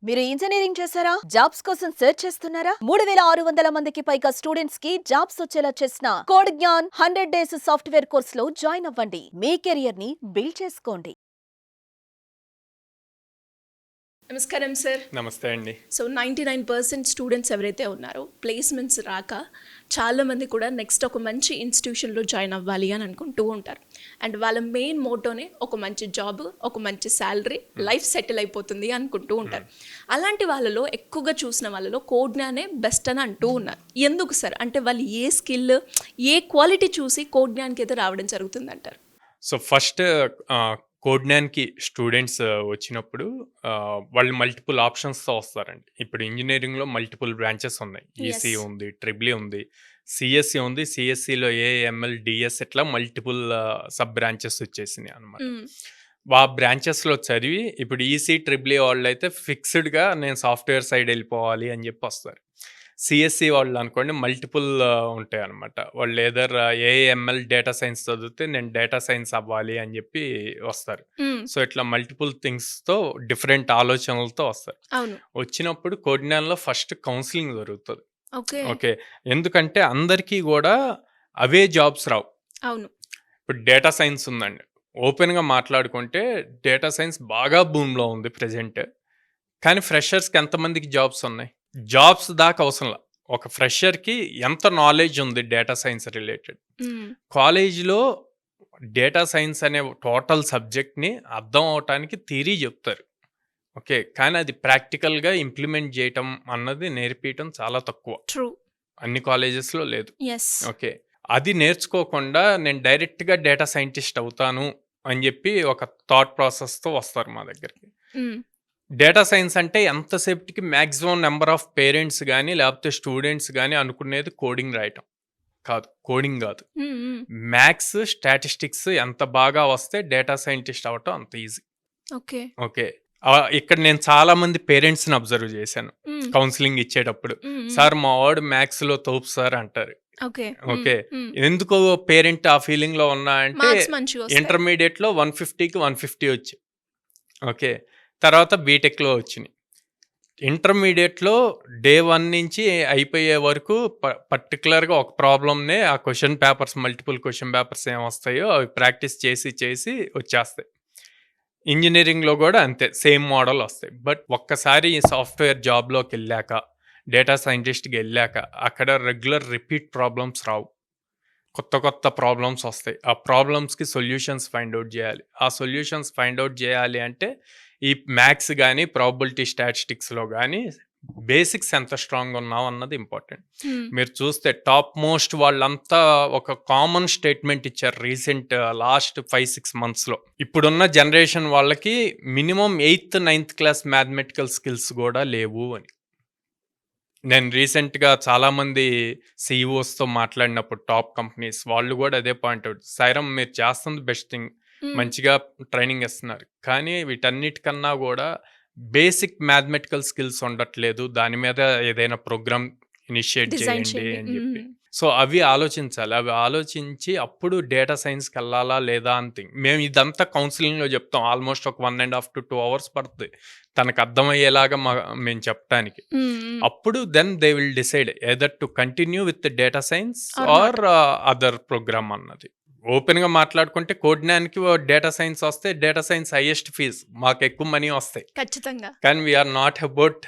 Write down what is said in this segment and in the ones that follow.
మీరు ఇంజనీరింగ్ చేశారా? జాబ్స్ కోసం సెర్చ్ చేస్తున్నారా? 3600 మందికి పైగా స్టూడెంట్స్ కి జాబ్స్ వచ్చేలా చేసిన code Gyan 100 days software course లో జాయిన్ అవ్వండి. మీ కెరియర్ ని బిల్డ్ చేసుకోండి. నమస్కారం సార్. నమస్తే అండి. సో 99% స్టూడెంట్స్ ఎవరైతే ఉన్నారో ప్లేస్మెంట్స్ రాక చాలామంది కూడా నెక్స్ట్ ఒక మంచి ఇన్స్టిట్యూషన్లో జాయిన్ అవ్వాలి అని అనుకుంటూ ఉంటారు. అండ్ వాళ్ళ మెయిన్ మోటోనే ఒక మంచి జాబ్, ఒక మంచి శాలరీ, లైఫ్ సెటిల్ అయిపోతుంది అనుకుంటూ ఉంటారు. అలాంటి వాళ్ళలో ఎక్కువగా చూసిన వాళ్ళలో కోడ్ జ్ఞానే బెస్ట్ అని అంటూ ఉన్నారు. ఎందుకు సార్? అంటే వాళ్ళు ఏ స్కిల్, ఏ క్వాలిటీ చూసి కోడ్ జ్ఞాన్కి అయితే రావడం జరుగుతుంది అంటారు? సో ఫస్ట్ కోడ్ జ్ఞాన్కి స్టూడెంట్స్ వచ్చినప్పుడు వాళ్ళు మల్టిపుల్ ఆప్షన్స్తో వస్తారండి. ఇప్పుడు ఇంజనీరింగ్లో మల్టిపుల్ బ్రాంచెస్ ఉన్నాయి. ఈసీ ఉంది, ట్రిపుల్ ఉంది, సిఎస్సి ఉంది. సిఎస్సిలో ఏఎంఎల్, డిఎస్ ఇట్లా మల్టిపుల్ సబ్ బ్రాంచెస్ వచ్చేసినాయి అనమాట. ఆ బ్రాంచెస్లో చదివి ఇప్పుడు ఈసీ, ట్రిపుల్ వాళ్ళు అయితే ఫిక్స్డ్గా నేను సాఫ్ట్వేర్ సైడ్ వెళ్ళిపోవాలి అని చెప్పి వస్తారు. సిఎస్సి వాళ్ళు అనుకోండి మల్టిపుల్ ఉంటాయి అనమాట. వాళ్ళు ఏదర్ ఏఎంఎల్ డేటా సైన్స్ చదివితే నేను డేటా సైన్స్ అవ్వాలి అని చెప్పి వస్తారు. సో ఇట్లా మల్టిపుల్ థింగ్స్తో డిఫరెంట్ ఆలోచనలతో వస్తారు. వచ్చినప్పుడు కోడ్ జ్ఞాన్లో ఫస్ట్ కౌన్సిలింగ్ జరుగుతుంది. ఓకే, ఎందుకంటే అందరికీ కూడా అవే జాబ్స్ రావు. ఇప్పుడు డేటా సైన్స్ ఉందండి, ఓపెన్గా మాట్లాడుకుంటే డేటా సైన్స్ బాగా బూమ్లో ఉంది ప్రెజెంట్. కానీ ఫ్రెషర్స్కి ఎంతమందికి జాబ్స్ ఉన్నాయి? జాబ్స్ దాకా అవసరంలా. ఒక ఫ్రెషర్కి ఎంత నాలెడ్జ్ ఉంది డేటా సైన్స్ రిలేటెడ్? కాలేజీలో డేటా సైన్స్ అనే టోటల్ సబ్జెక్ట్ని అర్థం అవటానికి థియరీ చెప్తారు. ఓకే, కానీ అది ప్రాక్టికల్గా ఇంప్లిమెంట్ చేయటం అన్నది నేర్పించడం చాలా తక్కువ. అన్ని కాలేజెస్లో లేదు. ఓకే, అది నేర్చుకోకుండా నేను డైరెక్ట్గా డేటా సైంటిస్ట్ అవుతాను అని చెప్పి ఒక థాట్ ప్రాసెస్తో వస్తారు మా దగ్గరికి. డేటా సైన్స్ అంటే ఎంతసేపటికి మ్యాక్సిమం నెంబర్ ఆఫ్ పేరెంట్స్ కానీ లేకపోతే స్టూడెంట్స్ కానీ అనుకునేది కోడింగ్ రాయటం కాదు, కోడింగ్ కాదు. మ్యాథ్స్, స్టాటిస్టిక్స్ ఎంత బాగా వస్తే డేటా సైంటిస్ట్ అవటం అంత ఈజీ. ఓకే, ఇక్కడ నేను చాలా మంది పేరెంట్స్ని అబ్జర్వ్ చేశాను కౌన్సిలింగ్ ఇచ్చేటప్పుడు. సార్ మా వాడు మ్యాథ్స్లో తోపు సార్ అంటారు. ఓకే, ఎందుకో పేరెంట్ ఆ ఫీలింగ్ లో ఉన్నా అంటే ఇంటర్మీడియట్లో 150కి 150 వచ్చి, ఓకే, తర్వాత బీటెక్లో వచ్చినాయి. ఇంటర్మీడియట్లో డే 1 నుంచి అయిపోయే వరకు పర్టికులర్గా ఒక ప్రాబ్లమ్నే ఆ question papers, multiple question papers ఏమొస్తాయో అవి ప్రాక్టీస్ చేసి చేసి వచ్చేస్తాయి. ఇంజనీరింగ్లో కూడా అంతే, సేమ్ మోడల్ వస్తాయి. బట్ ఒక్కసారి ఈ సాఫ్ట్వేర్ జాబ్లోకి వెళ్ళాక, డేటా సైంటిస్ట్కి వెళ్ళాక అక్కడ రెగ్యులర్ రిపీట్ ప్రాబ్లమ్స్ రావు, కొత్త కొత్త ప్రాబ్లమ్స్ వస్తాయి. ఆ ప్రాబ్లమ్స్కి సొల్యూషన్స్ ఫైండ్ అవుట్ చేయాలి. ఆ సొల్యూషన్స్ ఫైండ్ అవుట్ చేయాలి అంటే ఈ మ్యాథ్స్ కానీ ప్రాబబిలిటీ స్టాటిస్టిక్స్లో కానీ బేసిక్స్ ఎంత స్ట్రాంగ్ ఉన్నావు అన్నది ఇంపార్టెంట్. మీరు చూస్తే టాప్ మోస్ట్ వాళ్ళంతా ఒక కామన్ స్టేట్మెంట్ ఇచ్చారు రీసెంట్ లాస్ట్ 5-6 monthsలో. ఇప్పుడున్న జనరేషన్ వాళ్ళకి minimum 8th 9th class mathematical skills కూడా లేవు అని. నేను రీసెంట్గా చాలామంది సిఇఓస్తో మాట్లాడినప్పుడు టాప్ కంపెనీస్ వాళ్ళు కూడా అదే పాయింట్ అవుట్, సైరమ్ మీరు చేస్తుంది బెస్ట్ థింగ్, మంచిగా ట్రైనింగ్ ఇస్తున్నారు, కానీ వీటన్నిటికన్నా కూడా బేసిక్ మ్యాథమెటికల్ స్కిల్స్ ఉండట్లేదు, దాని మీద ఏదైనా ప్రోగ్రామ్ ఇనిషియేట్ చేయండి అని చెప్పి. సో అవి ఆలోచించాలి. అవి ఆలోచించి అప్పుడు డేటా సైన్స్కి వెళ్ళాలా లేదా అని థింక్. మేము ఇదంతా కౌన్సిలింగ్లో చెప్తాం. ఆల్మోస్ట్ ఒక 1.5 to 2 hours పడుతుంది తనకు అర్థమయ్యేలాగా మేము చెప్పడానికి. అప్పుడు then they will decide either to continue with data science or other programme అన్నది. ఓపెన్గా మాట్లాడుకుంటే కోడ్ జ్ఞాన్కి డేటా సైన్స్ వస్తే డేటా సైన్స్ హైయెస్ట్ ఫీజ్, మాకు ఎక్కువ మనీ వస్తాయి ఖచ్చితంగా. కానీ వీఆర్ నాట్ అబౌట్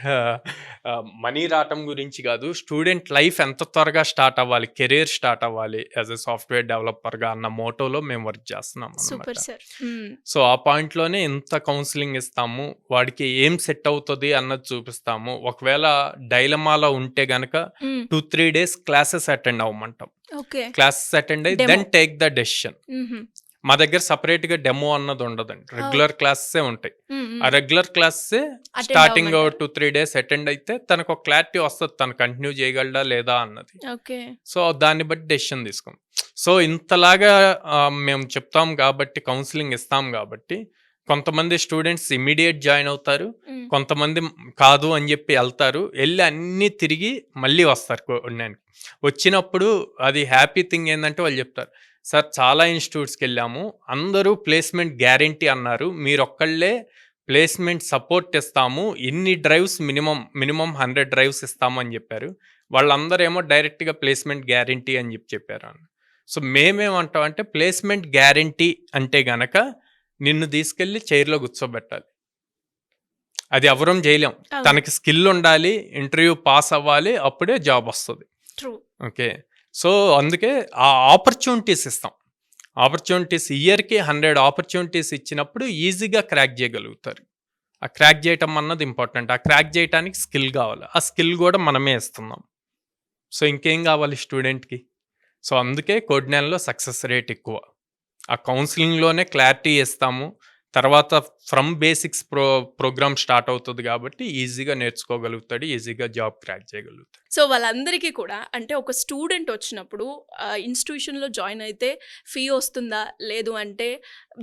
మనీ రావటం గురించి కాదు, స్టూడెంట్ లైఫ్ ఎంత త్వరగా స్టార్ట్ అవ్వాలి, కెరీర్ స్టార్ట్ అవ్వాలి యాజ్ ఎ సాఫ్ట్వేర్ డెవలపర్గా అన్న మోటోలో మేము వర్క్ చేస్తున్నాం అన్నమాట. సో ఆ పాయింట్లోనే ఇంత కౌన్సిలింగ్ ఇస్తాము, వాడికి ఏం సెట్ అవుతుంది అన్నది చూపిస్తాము. ఒకవేళ డైలమాలో ఉంటే గనక 2-3 days క్లాసెస్ అటెండ్ అవ్వమంటాం. క్లాసెస్ అటెండ్ అయ్యి దెన్ టేక్ ద డెసిషన్. మా దగ్గర సపరేట్ గా డెమో అన్నది ఉండదండి, రెగ్యులర్ క్లాసెస్ ఉంటాయి. ఆ regular classes starting 2-3 days attend అయితే తనకు ఒక క్లారిటీ వస్తుంది, తను కంటిన్యూ చేయగలడా లేదా అన్నది. సో దాన్ని బట్టి డెసిషన్ తీసుకుంటాం. సో ఇంతలాగా మేము చెప్తాం కాబట్టి, కౌన్సిలింగ్ ఇస్తాం కాబట్టి కొంతమంది స్టూడెంట్స్ ఇమీడియట్ జాయిన్ అవుతారు, కొంతమంది కాదు అని చెప్పి వెళ్తారు, వెళ్ళి అన్నీ తిరిగి మళ్ళీ వస్తారు. వచ్చినప్పుడు అది హ్యాపీ థింగ్ ఏంటంటే వాళ్ళు చెప్తారు, సార్ చాలా ఇన్స్టిట్యూట్స్కి వెళ్ళాము, అందరూ ప్లేస్మెంట్ గ్యారంటీ అన్నారు, మీరు ఒక్కళ్ళే ప్లేస్మెంట్ సపోర్ట్ ఇస్తాము, ఇన్ని డ్రైవ్స్ మినిమం 100 డ్రైవ్స్ ఇస్తాము అని చెప్పారు. వాళ్ళందరేమో డైరెక్ట్గా ప్లేస్మెంట్ గ్యారంటీ అని చెప్పారు అన్న. సో మేమేమంటామంటే ప్లేస్మెంట్ గ్యారంటీ అంటే గనక నిన్ను తీసుకెళ్ళి చైర్లో కూర్చోబెట్టాలి. అది ఎవరం చేయలేం. అవును. తనకి స్కిల్ ఉండాలి, ఇంటర్వ్యూ పాస్ అవ్వాలి, అప్పుడే జాబ్ వస్తుంది. ట్రూ. ఓకే. సో అందుకే ఆ ఆపర్చునిటీస్ ఇస్తాం. ఆపర్చునిటీస్ ఇయర్కి 100 ఆపర్చునిటీస్ ఇచ్చినప్పుడు ఈజీగా క్రాక్ చేయగలుగుతారు. ఆ క్రాక్ చేయటం అన్నది ఇంపార్టెంట్. ఆ క్రాక్ చేయడానికి స్కిల్ కావాలి. ఆ స్కిల్ కూడా మనమే ఇస్తున్నాం. సో ఇంకేం కావాలి స్టూడెంట్కి? సో అందుకే కోడ్నాన్లో సక్సెస్ రేట్ ఎక్కువ. ఆ కౌన్సిలింగ్లోనే క్లారిటీ ఇస్తాము. తర్వాత ఫ్రమ్ బేసిక్స్ ప్రోగ్రామ్ స్టార్ట్ అవుతుంది కాబట్టి ఈజీగా నేర్చుకోగలుగుతాడు, ఈజీగా జాబ్ క్రాక్ చేయగలుగుతాడు. సో వాళ్ళందరికీ కూడా అంటే ఒక స్టూడెంట్ వచ్చినప్పుడు ఇన్స్టిట్యూషన్లో జాయిన్ అయితే ఫీ వస్తుందా, లేదు అంటే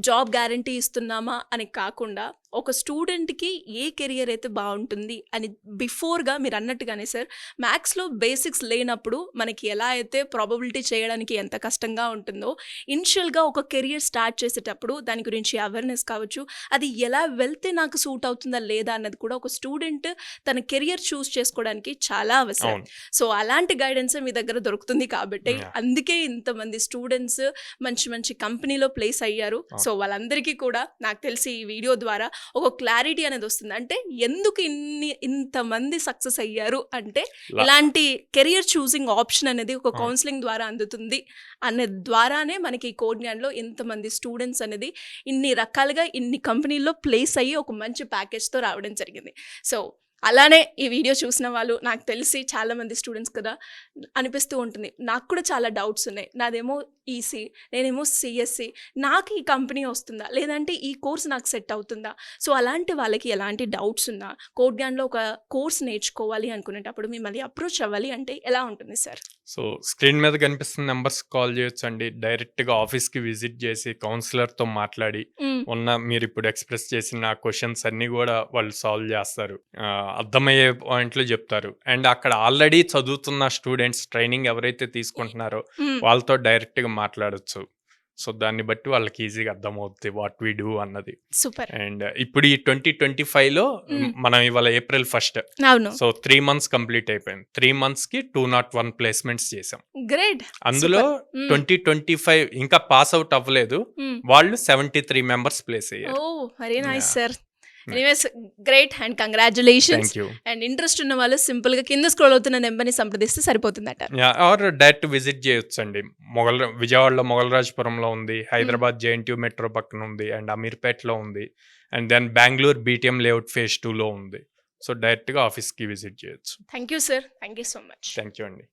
జాబ్ గ్యారంటీ ఇస్తున్నామా అని కాకుండా ఒక స్టూడెంట్కి ఏ కెరియర్ అయితే బాగుంటుంది అని బిఫోర్గా మీరు అన్నట్టుగానే సార్ మ్యాథ్స్లో బేసిక్స్ లేనప్పుడు మనకి ఎలా అయితే ప్రాబబిలిటీ చేయడానికి ఎంత కష్టంగా ఉంటుందో ఇనిషియల్గా ఒక కెరియర్ స్టార్ట్ చేసేటప్పుడు దాని గురించి అవేర్నెస్ కావచ్చు, అది ఎలా వెళ్తే నాకు సూట్ అవుతుందా లేదా అన్నది కూడా ఒక స్టూడెంట్ తన కెరియర్ చూస్ చేసుకోవడానికి చాలా అవసరం. సో అలాంటి గైడెన్స్ మీ దగ్గర దొరుకుతుంది కాబట్టి అందుకే ఇంతమంది స్టూడెంట్స్ మంచి మంచి కంపెనీలో ప్లేస్ అయ్యారు. సో వాళ్ళందరికీ కూడా నాకు తెలిసి ఈ వీడియో ద్వారా ఒక క్లారిటీ అనేది వస్తుంది. అంటే ఎందుకు ఇంతమంది సక్సెస్ అయ్యారు అంటే ఇలాంటి కెరియర్ చూసింగ్ ఆప్షన్ అనేది ఒక కౌన్సిలింగ్ ద్వారా అందుతుంది అనే ద్వారానే మనకి కోడ్న్యాన్లో ఇంతమంది స్టూడెంట్స్ అనేది ఇన్ని రకాలుగా ఇన్ని కంపెనీల్లో ప్లేస్ అయ్యి ఒక మంచి ప్యాకేజ్తో రావడం జరిగింది. సో అలానే ఈ వీడియో చూసిన వాళ్ళు నాకు తెలిసి చాలామంది స్టూడెంట్స్ కదా అనిపిస్తూ ఉంటుంది, నాకు కూడా చాలా డౌట్స్ ఉన్నాయి, నాదేమో ఈసీ, నేనేమో సిఎస్సి, నాకు ఈ కంపెనీ వస్తుందా లేదంటే ఈ కోర్స్ నాకు సెట్ అవుతుందా? సో అలాంటి వాళ్ళకి ఎలాంటి డౌట్స్ ఉన్నా కోడ్న్యాన్లో ఒక కోర్స్ నేర్చుకోవాలి అనుకునేటప్పుడు మిమ్మల్ని అప్రోచ్ అవ్వాలి అంటే ఎలా ఉంటుంది సార్? సో స్క్రీన్ మీద కనిపిస్తున్న నెంబర్స్ కాల్ చేయొచ్చు అండి. డైరెక్ట్గా ఆఫీస్కి విజిట్ చేసి కౌన్సిలర్తో మాట్లాడి మీరు ఇప్పుడు ఎక్స్ప్రెస్ చేసిన క్వశ్చన్స్ అన్నీ కూడా వాళ్ళు సాల్వ్ చేస్తారు, అర్థమయ్యే పాయింట్లు చెప్తారు. అండ్ అక్కడ ఆల్రెడీ చదువుతున్న స్టూడెంట్స్ ట్రైనింగ్ ఎవరైతే తీసుకుంటున్నారో వాళ్ళతో డైరెక్ట్గా మాట్లాడచ్చు. సో దాన్ని బట్టి వాళ్ళకి ఈజీగా అర్థమవుతుంది వాట్ వీ డూ అన్నది. సూపర్. అండ్ ఇప్పుడు ఈ 2025లో మనం ఇవాళ April 1st, అవును. సో 3 months కంప్లీట్ అయిపోయింది. 3 monthsకి 201 ప్లేస్మెంట్స్ చేసాం. గ్రేట్. అందులో 2025 ఇంకా పాస్ అవుట్ అవ్వలేదు, వాళ్ళు 73 మెంబర్స్ ప్లేస్ అయ్యారు. Oh very nice sir. Anyways great and congratulations. Thank you. And interest ఉన్న వాళ్ళు సింపుల్గా కింద స్క్రోల్ అవుతున్న నెంబర్ని సంప్రదిస్తే సరిపోతుందట. ఆర్ డైరెక్ట్ విజిట్ చేయొచ్చు అండి. విజయవాడలో మొగల్రాజపురంలో ఉంది, హైదరాబాద్ JNTU మెట్రో పక్కన ఉంది, అండ్ అమీర్పేటలో ఉంది, and then Bengaluru BTM layout phase 2లో ఉంది. సో డైరెక్ట్గా ఆఫీస్కి విజిట్ చేయొచ్చు. Thank you sir. Thank you so much. Thank you అండి.